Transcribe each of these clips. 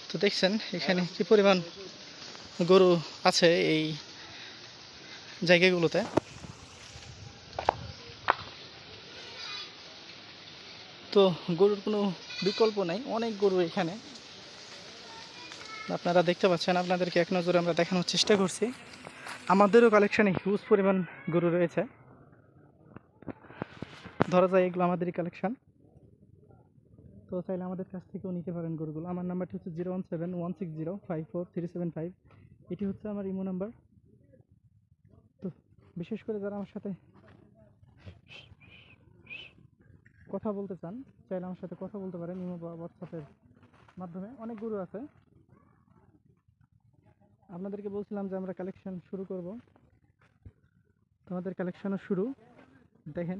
তো দেখছেন এখানে কি পরিমাণ গরু আছে এই জায়গাগুলোতে। তো গরুর কোনো বিকল্প নাই, অনেক গরু এখানে আপনারা দেখতে পাচ্ছেন। আপনাদেরকে এক নজরে আমরা দেখানোর চেষ্টা করছি। আমাদেরও কালেকশানে হিউজ পরিমাণ গরু রয়েছে, ধরা যায় এগুলো আমাদেরই কালেকশান। তো চাইলে আমাদের কাছ থেকেও নিতে পারেন গরুগুলো। আমার নাম্বারটি হচ্ছে 01716054375। এটি হচ্ছে আমার ইমো নাম্বার। তো বিশেষ করে যারা আমার সাথে কথা বলতে চান, চাইলে আমার সাথে কথা বলতে পারেন ইমো বা হোয়াটসঅ্যাপের মাধ্যমে। অনেক গরু আছে। আপনাদেরকে বলছিলাম যে আমরা কালেকশন শুরু করব, তোমাদের কালেকশনও শুরু। দেখেন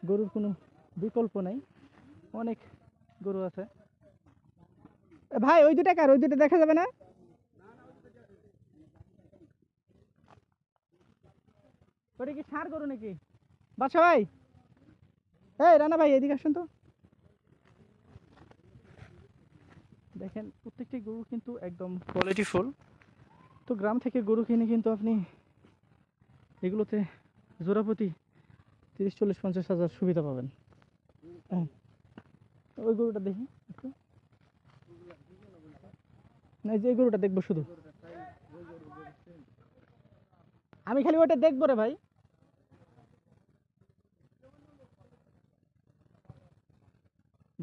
গরুর কোনো বিকল্প নাই, অনেক গরু আছে। ভাই ওই দুটা কার, ওই দুটা দেখা যাবে না? ওটা কি ষাঁড় গরু নাকি? বাদশা ভাই, এই রানা ভাই এদিকে আসুন তো। দেখেন প্রত্যেকটি গরু কিন্তু একদম কোয়ালিটিফুল। তো গ্রাম থেকে গরু কিনে কিন্তু আপনি এগুলোতে জোড়াপতি 30, 40, 50 হাজার সুবিধা পাবেন। হ্যাঁ, ওই গরুটা দেখি একটু। না, যে গরুটা দেখবো শুধু, আমি খালি ওটা দেখবো রে ভাই।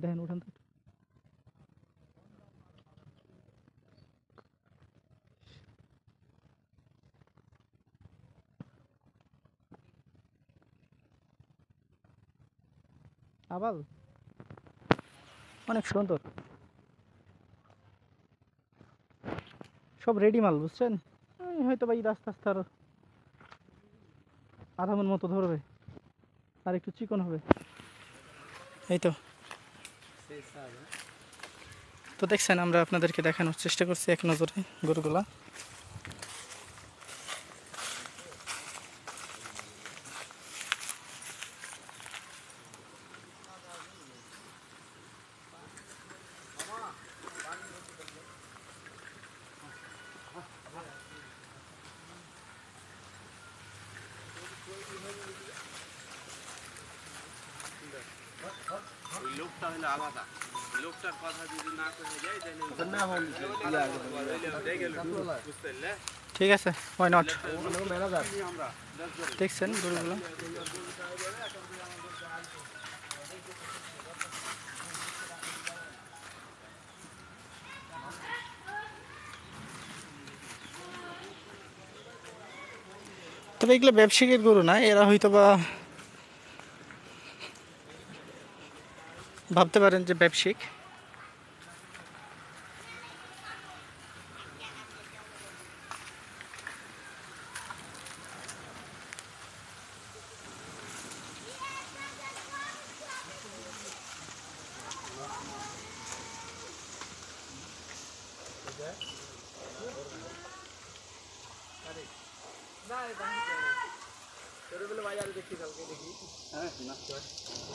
দেখেন উঠান তো। আবাল অনেক সুন্দর, সব রেডি মাল, বুঝছেন? হয়তো বা এই রাস্তা আস্তে আরো আধা মন মতো ধরবে, আর একটু চিকন হবে। এই তো। তো দেখছেন আমরা আপনাদেরকে দেখানোর চেষ্টা করছি এক নজরে গরুগুলা। লোকটা হলো আলাদা, লোকটার কথা যদি না করে যায় ঠিক আছে, ওয়াই নট। দেখছেন গরুগুলো। তবে এগুলো ব্যবসায়িকের গরু না, এরা হয়তো বা ভাবতে পারেন যে ব্যবসায়িক।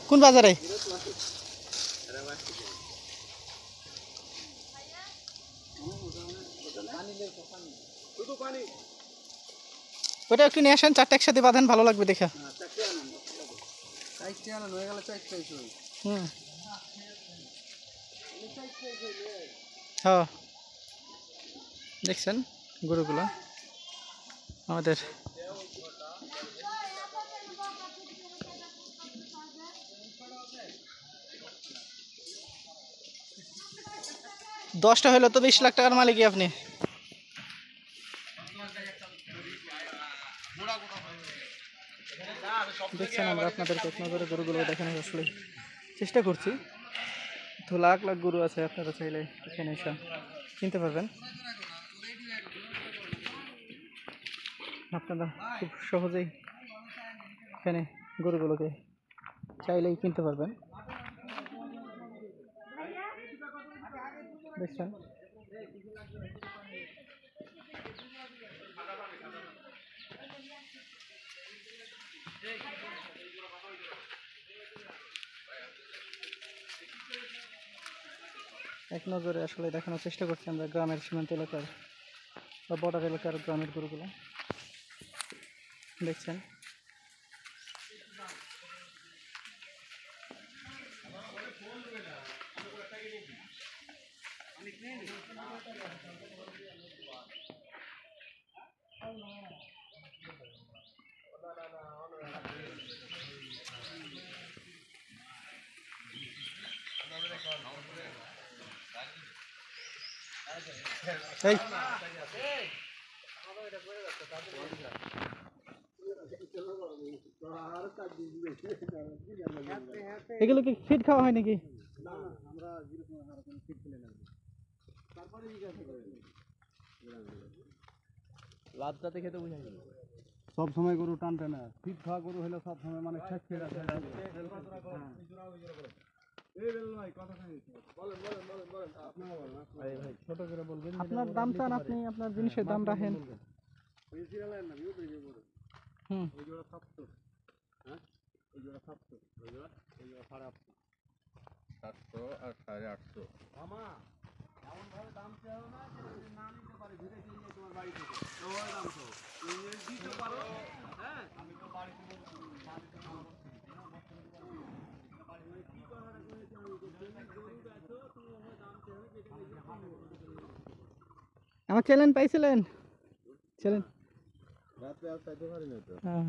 কোন বাজারে? ওটা একটু নিয়ে আসেন, চারটে একসাথে বাঁধেন, ভালো লাগবে দেখা। হুম, হ্যাঁ দেখছেন গরুগুলো আমাদের। দশটা হলো তো 20 লাখ টাকার মালিকই আপনি। দেখছেন আমরা আপনাদেরকে এক নজরে গরুগুলো দেখানোর আসলে চেষ্টা করছি। তো লাখ লাখ গরু আছে, আপনারা চাইলে এখানে এসে কিনতে পারবেন। আপনারা খুব সহজেই এখানে গরুগুলোকে চাইলেই কিনতে পারবেন। দেখছেন এক নজরে আসলে দেখানোর চেষ্টা করছি আমরা গ্রামের সীমান্ত এলাকার বা বর্ডার এলাকার গ্রামের গরুগুলো দেখছেন। এই এগুলো কি ফিড খাওয়া হয় নাকি? লাভটাতে খেতে বুঝাই সব সময় গরু টানতে না, ফিট খাওয়া গরু হলে সব সময় মানে শেষ খেয়ে আছে। ছোট করে বলবেন, আপনার দাম চান, আপনি আপনার জিনিসের দাম রাখেন। হুম, ওই জোড়া 700, হ্যাঁ ওই জোড়া 700, ওই জোড়া 850, 700 আর 850। মামা এমন ভাবে দাম চাও না যে যদি না নিতে পারে ঘুরে চলে যায় তোমার বাড়ি থেকে, তো ওই দাম তো তুমি দিতে পারো। হ্যাঁ আমি তো বাড়িতে বলছি বাড়িতে না বলছি কি কথাটা কইছি আমি, যে তুমি গরু বেচো তুমি ওই দাম চাও যেটা নিজে হাতে আমার চ্যালেঞ্জ পাইছিলেন? চ্যালেঞ্জ রাতে আর চাইতে পারি না তো। হ্যাঁ,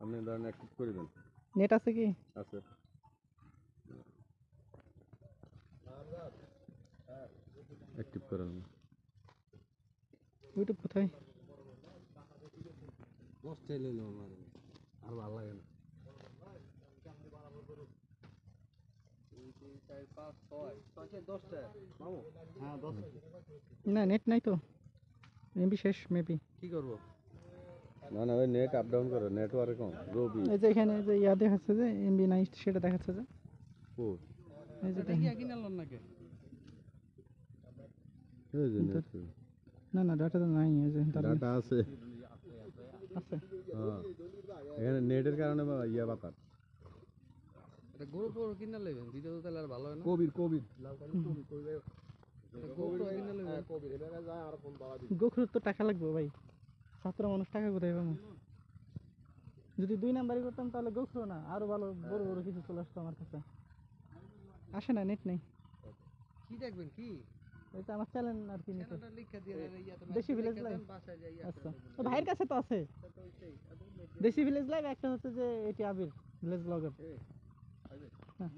আপনি ধরেন অ্যাক্টিভ করে দেন। নেট আছে কি? আছে অ্যাক্টিভ করেন। ইউটিউব কোথায়? দশ চাইলে আমার আর ভালো লাগে না। 10টা মামু, হ্যাঁ 10। না, নেট নাই তো, এমবি শেষ মেবি। কি করবো? না না ওই নেট আপ ডাউন করো, নেটওয়ার্ক কম রবি। এই যে এখানে যে ইয়া দেখাচ্ছে যে এমবি নাই, সেটা দেখাচ্ছে যে ও এই যে এই যে নেট না না, ডাটা তো নাই, এই যে ডাটা আছে। আছে। হ্যাঁ এখানে নেটের কারণে ইয়া বাতার। এটা গরু পরো কিনা লইবেন, ভিডিও তাহলে আর ভালো হয় না। কবির গোখরুর তো টাকা লাগবে ভাই, ছাত্র মানুষ টাকা কোথায় পাবো? যদি 2 নাম্বারই করতাম তাহলে গোখরো না, আরো ভালো বড় বড় কিছু চলে আসতো আমার কাছে। আসে না, নেট নেই। কি দেখবেন কি এটা আমার চ্যানেল আর কি নিতে চ্যানেলটা লিখে দিয়ে ইয়াতে দেশি ভিলেজ লাইভ। বাসায় যাই আচ্ছা, তো ভাইয়ের কাছে তো আছে দেশি ভিলেজ লাইভ, একটা হচ্ছে যে এটি আবির ভিলেজ ব্লগার। হ্যাঁ,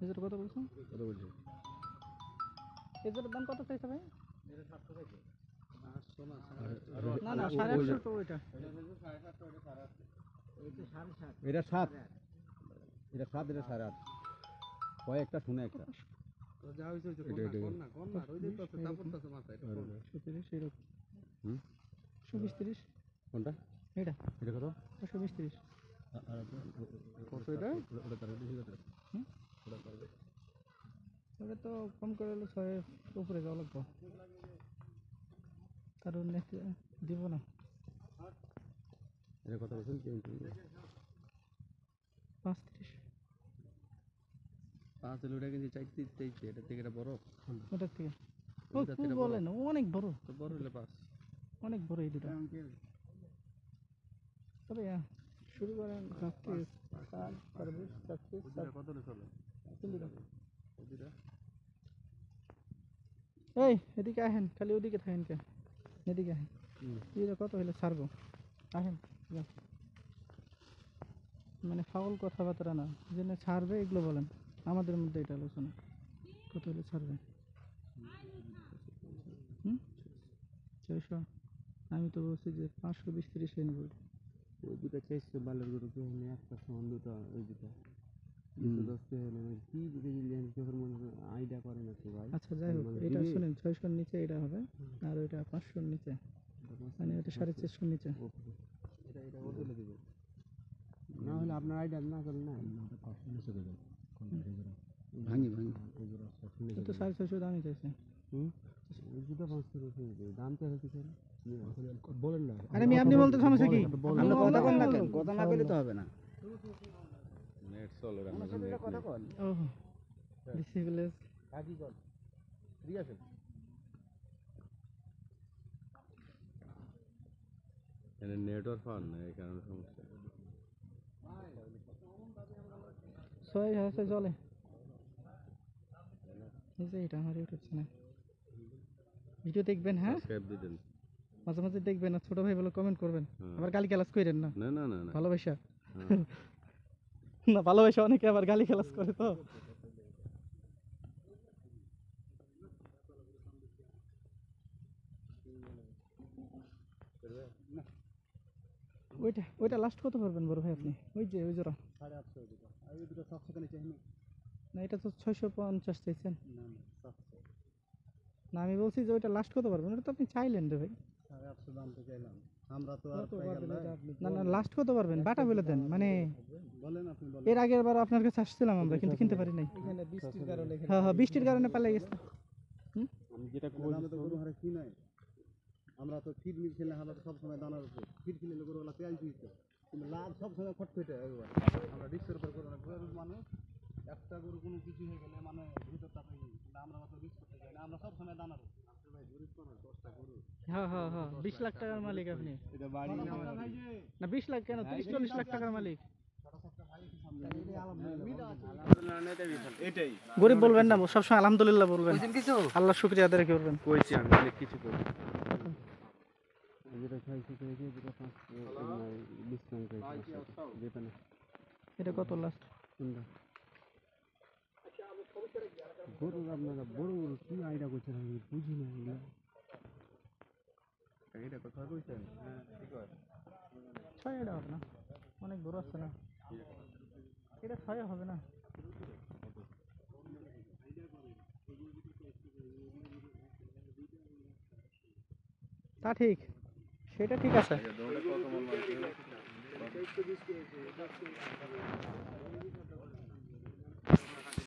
এজোর কত বলছো? এজোর দাম কত চাইছে ভাই? না না, 850 তো ওইটা। এটা 7, এটা 7, এটা 8.5। কয়েকটা শুনে একটা যা হইছে হইছে, এটা কোন না রইলে তো তারপর তো মাথায় 130 এরকম। হুম 120 30 কোনটা? এটা এটা কত? 120 30। কত এটা? ওটা তার বেশি কত? হুম, তবে তো কম করে হলে 6 উপরে যাওয়া লাগবে, কারণ দিব না। এটা কত বলছেন? 35 5 ওটা কিন্তু চাইতে এটা থেকে এটা বড়, ওটার থেকে। ও ওটার কি থেকে বলেন, অনেক বড়, তো বড় হলে 5। অনেক বড় এই দুটো। তবে শুরু করেন 35 40 45 কত হলে চলে? এই এদিকে আহেন, খালি ওদিকে থাকেন কে? এদিকে আহেন, এটা কত হইলে ছাড়বো? আহেন যাও। মানে ফাউল কথাবার্তা না, যেন ছাড়বে এগুলো বলেন, আমাদের মধ্যে এটা আলোচনা। কত হলে ছাড়বে? 600? আমি তো বলছি যে 520 30 নেব। ওই দুটো চাইছে বালের গরু কে হলে একটা সমান দুটো, ওই দুটো 10 কে হলে কি দিতে গেলেন কেবল মনে আইডিয়া করে না তো ভাই। আচ্ছা যাই হোক, এটা শুনেন 600 এর নিচে এটা হবে, আর ওইটা 500 এর নিচে, মানে ওটা 450 এর নিচে। এটা এটা বদলে দিবেন না হলে আপনার আইডিয়া না করলে না 500 নিচে দেবেন। ভাঙি এই জোড়া তো 650 দামই চাইছে। বলেন না আরে আপনি বলতে সমস্যা কি আপনি কথা বল না কেন কথা না কইলে তো হবে না নেট চলে আমার সাথে একটা কথা কন ও দিছি ভিলেজ কাকি কন ফ্রি আছে এখানে নেটওয়ার্ক পান না এই কারণে সমস্যা ছয় হাজার চলে এই যে এটা আমার ইউটিউব চ্যানেল ভিডিও দেখবেন হ্যাঁ সাবস্ক্রাইব দিবেন মাঝে মাঝে দেখবেন আর ছোট ভাই বলে কমেন্ট করবেন হ্যাঁ। আবার গালি গালাজ করেন না না না না না ভালোবাসা হ্যাঁ। না ভালোবাসা অনেকে আবার গালি গালাজ করে তো ওইটা ওইটা লাস্ট কত পারবেন বড় ভাই আপনি ওই যে ওই জোড়া 850 টাকা আর এই দুটো 700 টাকা চাই না না এটা তো 650 চাইছেন না 700 না আমি বলছি যে ওইটা লাস্ট কত পারবেন ওটা তো আপনি চাইলেন রে ভাই 850 দাম তো চাইলাম আমরা তো আর পাই গেল না না লাস্ট কত পারবেন বাটা বলে দেন মানে বলেন আপনি বলেন এর আগের বার আপনার কাছে আসছিলাম আমরা কিন্তু কিনতে পারি নাই এখানে বৃষ্টির কারণে হ্যাঁ হ্যাঁ বৃষ্টির কারণে পালাই গেছে আমি যেটা কই আমরা তো গরু হারে কি নাই আমরা তো ফিড মিল খেলে আমরা সব সময় দানার উপর ফিড কিনলে গরুগুলা তেল দিতে কিন্তু লাভ সব সময় খটখটে একবার আমরা রিস্কের উপর গরু গরুর মানুষ একটা গরু কোনো কিছু হয়ে গেলে মানে ভিতরটা পেয়ে যায় কিন্তু আমরা তো রিস্ক করতে চাই না আমরা সব সময় দানার উপর আপনি ভাই গরিব তো না 10টা গরু হ্যাঁ হ্যাঁ হ্যাঁ 20 লাখ টাকার মালিক আপনি এটা বাড়ি না 20 লাখ কেন 30-40 লাখ টাকার মালিক এটাই গরিব বলবেন না সবসময় আলহামদুলিল্লাহ বলবেন আল্লাহ শুকরিয়া আদায় করবেন কইছি আমি অনেক কিছু করি যেটা খাইছে তো এই যে যেটা 5 ডিসকাউন্ট যেটা না এটা কত লাস্ট কোনটা গরু আপনারা বড় বড় কি আইডিয়া করছেন আমি বুঝি না এগুলা এটা কথা কইছেন হ্যাঁ ঠিক আছে 6 এটা হবে না অনেক বড় আছে না এটা 6 হবে না তা ঠিক সেটা ঠিক আছে দৌড়ে কত মন লাগবে